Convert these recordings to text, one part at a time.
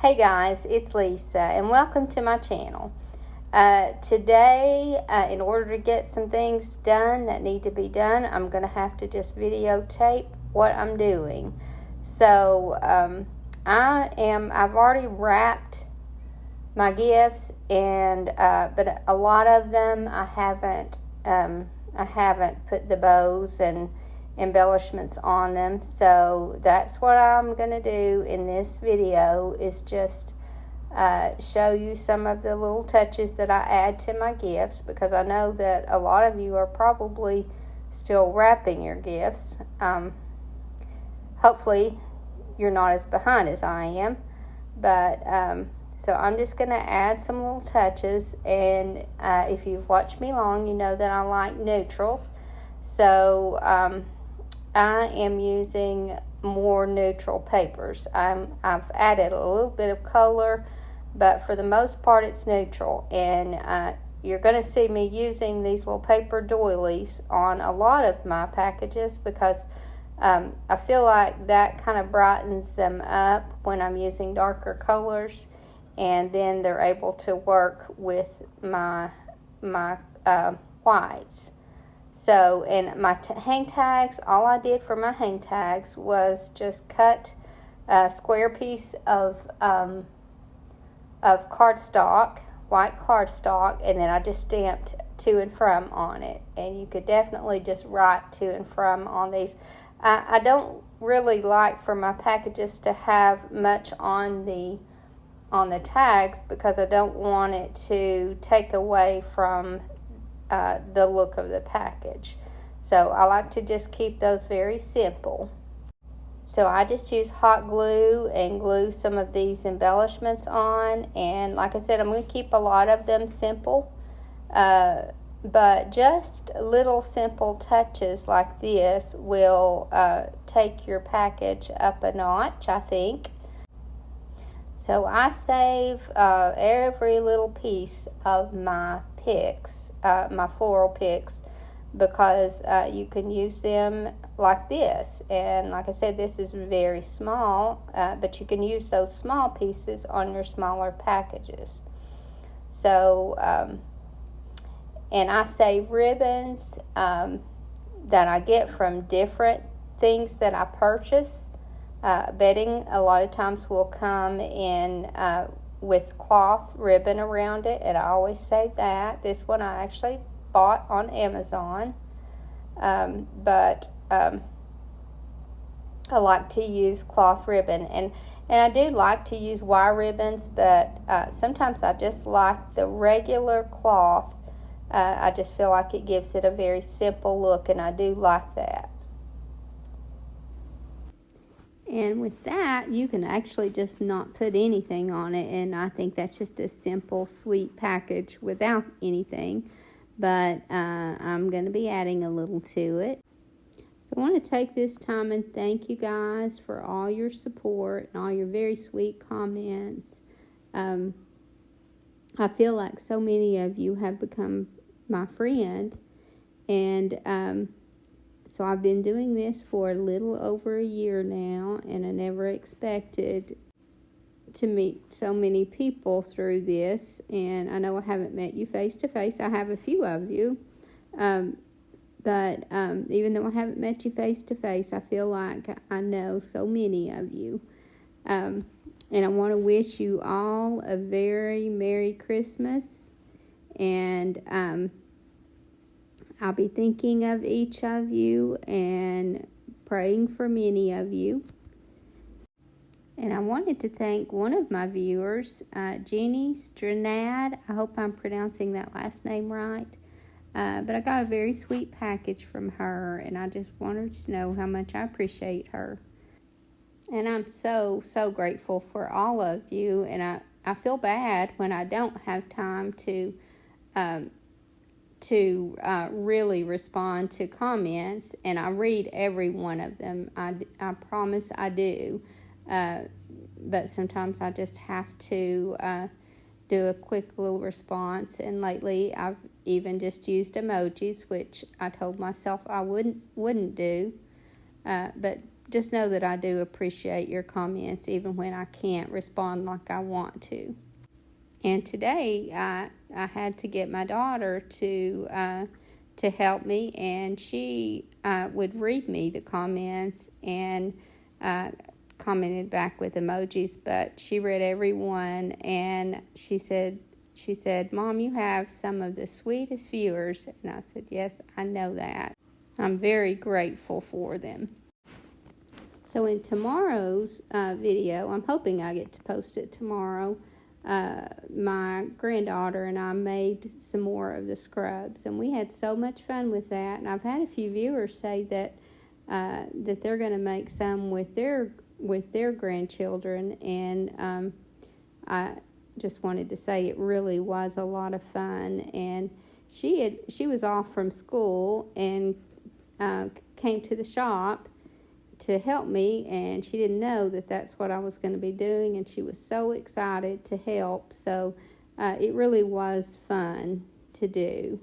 Hey guys, it's Lisa and welcome to my channel. Today, in order to get some things done that need to be done, I'm going to have to just videotape what I'm doing. So, I've already wrapped my gifts, and but a lot of them I haven't put the bows and embellishments on them. So that's what I'm going to do in this video, is just show you some of the little touches that I add to my gifts, because I know that a lot of you are probably still wrapping your gifts. Hopefully you're not as behind as I am, but so I'm just going to add some little touches, and if you've watched me long, you know that I like neutrals. So I am using more neutral papers. I've added a little bit of color, but for the most part it's neutral. And you're going to see me using these little paper doilies on a lot of my packages, because I feel like that kind of brightens them up when I'm using darker colors, and then they're able to work with my whites. So, and my hang tags, all I did for my hang tags was just cut a square piece of cardstock, white cardstock, and then I just stamped to and from on it. And you could definitely just write to and from on these. I don't really like for my packages to have much on the tags, because I don't want it to take away from the look of the package. So I like to just keep those very simple. So I just use hot glue and glue some of these embellishments on, and like I said, I'm going to keep a lot of them simple, but just little simple touches like this will take your package up a notch, I think. So I save every little piece of my picks, my floral picks, because you can use them like this. And like I said, this is very small, but you can use those small pieces on your smaller packages. So, and I save ribbons that I get from different things that I purchase. Bedding a lot of times will come in with cloth ribbon around it, and I always save that. This one I actually bought on Amazon, but I like to use cloth ribbon, and I do like to use wire ribbons, but sometimes I just like the regular cloth. I just feel like it gives it a very simple look, and I do like that. And with that, you can actually just not put anything on it, and I think that's just a simple, sweet package without anything. But I'm going to be adding a little to it. So I want to take this time and thank you guys for all your support and all your very sweet comments. I feel like so many of you have become my friend, and so I've been doing this for a little over a year now, and I never expected to meet so many people through this. And I know I haven't met you face to face. I have a few of you, but even though I haven't met you face to face, I feel like I know so many of you. And I want to wish you all a very Merry Christmas, and I'll be thinking of each of you and praying for many of you. And I wanted to thank one of my viewers, Jeannie Stranad. I hope I'm pronouncing that last name right. But I got a very sweet package from her, and I just want her to know how much I appreciate her. And I'm so, so grateful for all of you. And I feel bad when I don't have time to really respond to comments, and I read every one of them. I promise I do, but sometimes I just have to do a quick little response, and lately I've even just used emojis, which I told myself I wouldn't do, but just know that I do appreciate your comments, even when I can't respond like I want to. And today, I had to get my daughter to help me, and she would read me the comments and commented back with emojis, but she read every one, and she said, "Mom, you have some of the sweetest viewers." And I said, "Yes, I know that. I'm very grateful for them." So in tomorrow's video, I'm hoping I get to post it tomorrow, my granddaughter and I made some more of the scrubs, and we had so much fun with that. And I've had a few viewers say that they're going to make some with their grandchildren, and I just wanted to say it really was a lot of fun. And she was off from school and came to the shop to help me, and she didn't know that that's what I was going to be doing, and she was so excited to help. So it really was fun to do,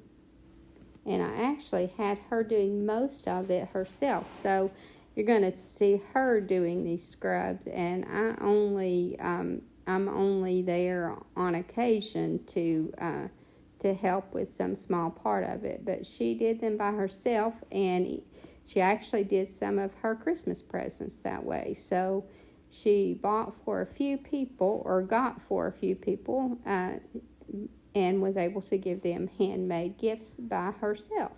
and I actually had her doing most of it herself. So you're going to see her doing these scrubs, and I'm only there on occasion to help with some small part of it, but she did them by herself, and she actually did some of her Christmas presents that way. So she got for a few people, and was able to give them handmade gifts by herself.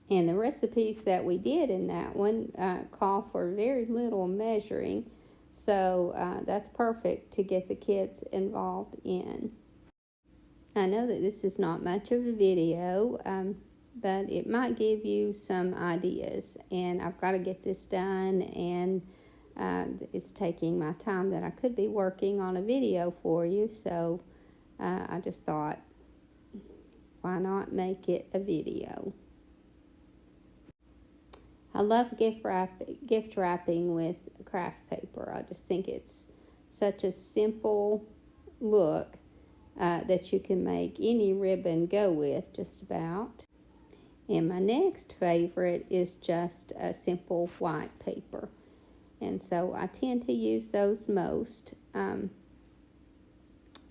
And the recipes that we did in that one call for very little measuring, so that's perfect to get the kids involved in. I know that this is not much of a video, but it might give you some ideas, and I've got to get this done, and it's taking my time that I could be working on a video for you, so I just thought, why not make it a video? I love gift wrapping with craft paper. I just think it's such a simple look that you can make any ribbon go with, just about. And my next favorite is just a simple white paper. And so I tend to use those most.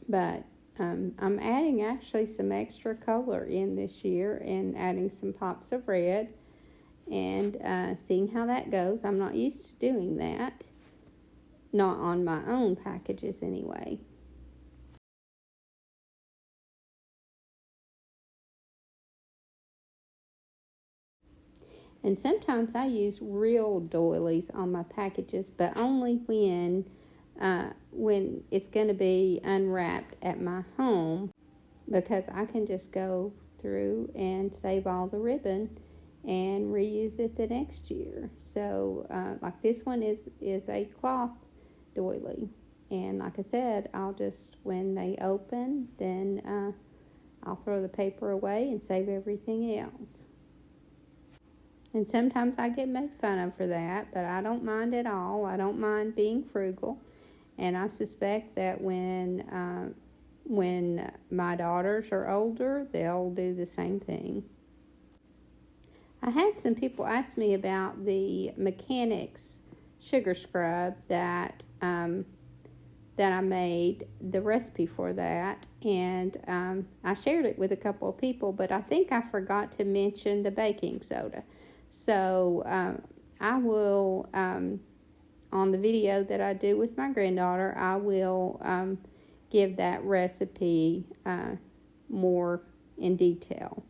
But I'm adding actually some extra color in this year, and adding some pops of red, and seeing how that goes. I'm not used to doing that. Not on my own packages anyway. And sometimes I use real doilies on my packages, but only when it's going to be unwrapped at my home, because I can just go through and save all the ribbon and reuse it the next year. So like this one is a cloth doily, and like I said, I'll just, when they open, then I'll throw the paper away and save everything else. And sometimes I get made fun of for that, but I don't mind at all. I don't mind being frugal. And I suspect that when my daughters are older, they'll do the same thing. I had some people ask me about the mechanics sugar scrub that I made, the recipe for that, and I shared it with a couple of people, but I think I forgot to mention the baking soda. So I will, on the video that I do with my granddaughter, I will give that recipe more in detail.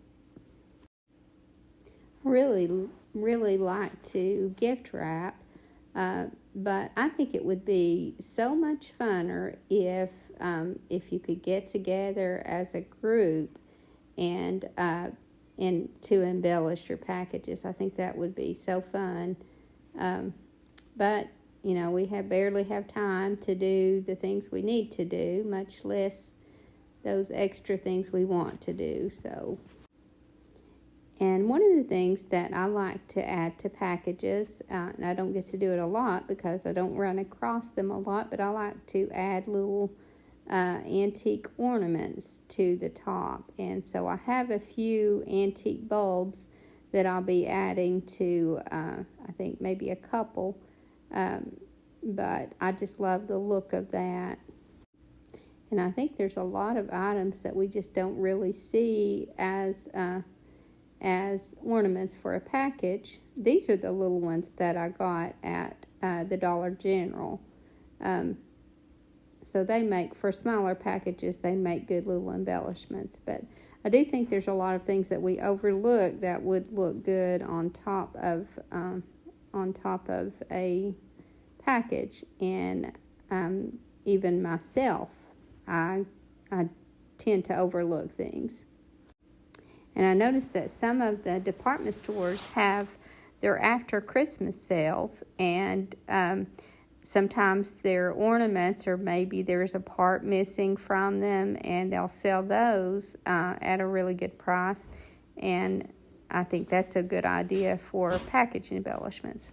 I really like to gift wrap, but I think it would be so much funner if you could get together as a group and to embellish your packages. I think that would be so fun. But, you know, we barely have time to do the things we need to do, much less those extra things we want to do. So, and one of the things that I like to add to packages, and I don't get to do it a lot because I don't run across them a lot, but I like to add little antique ornaments to the top. And so I have a few antique bulbs that I'll be adding to, I think maybe a couple. But I just love the look of that. And I think there's a lot of items that we just don't really see as ornaments for a package. These are the little ones that I got at the Dollar General. So they make, for smaller packages, they make good little embellishments. But I do think there's a lot of things that we overlook that would look good on top of a package. And even myself, I tend to overlook things. And I noticed that some of the department stores have their after Christmas sales, and sometimes their ornaments, or maybe there's a part missing from them, and they'll sell those at a really good price. And I think that's a good idea for package embellishments.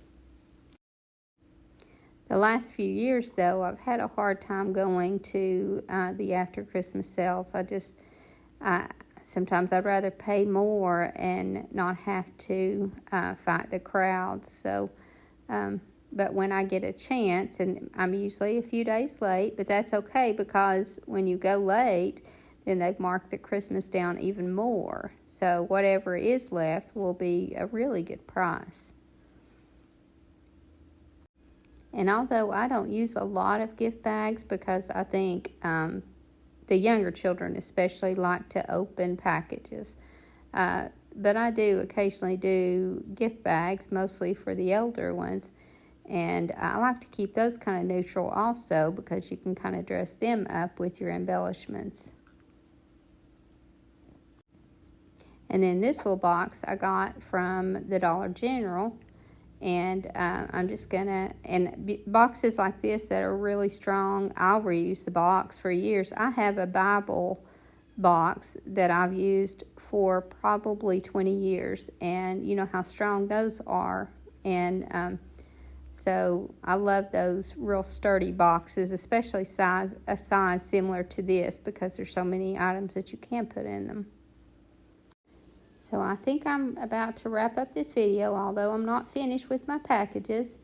The last few years, though, I've had a hard time going to the after Christmas sales. Sometimes I'd rather pay more and not have to fight the crowds. So, but when I get a chance, and I'm usually a few days late, but that's okay, because when you go late, then they've marked the Christmas down even more. So whatever is left will be a really good price. And although I don't use a lot of gift bags, because I think the younger children especially like to open packages. But I do occasionally do gift bags, mostly for the elder ones. And I like to keep those kind of neutral also, because you can kind of dress them up with your embellishments. And then this little box I got from the Dollar General. And I'm just gonna, and boxes like this that are really strong, I'll reuse the box for years. I have a Bible box that I've used for probably 20 years, and you know how strong those are. And so I love those real sturdy boxes, especially a size similar to this, because there's so many items that you can put in them. So I think I'm about to wrap up this video, although I'm not finished with my packages.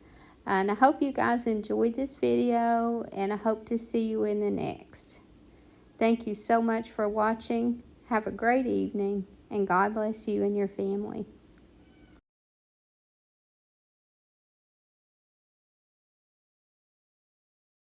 And I hope you guys enjoyed this video, and I hope to see you in the next. Thank you so much for watching. Have a great evening, and God bless you and your family.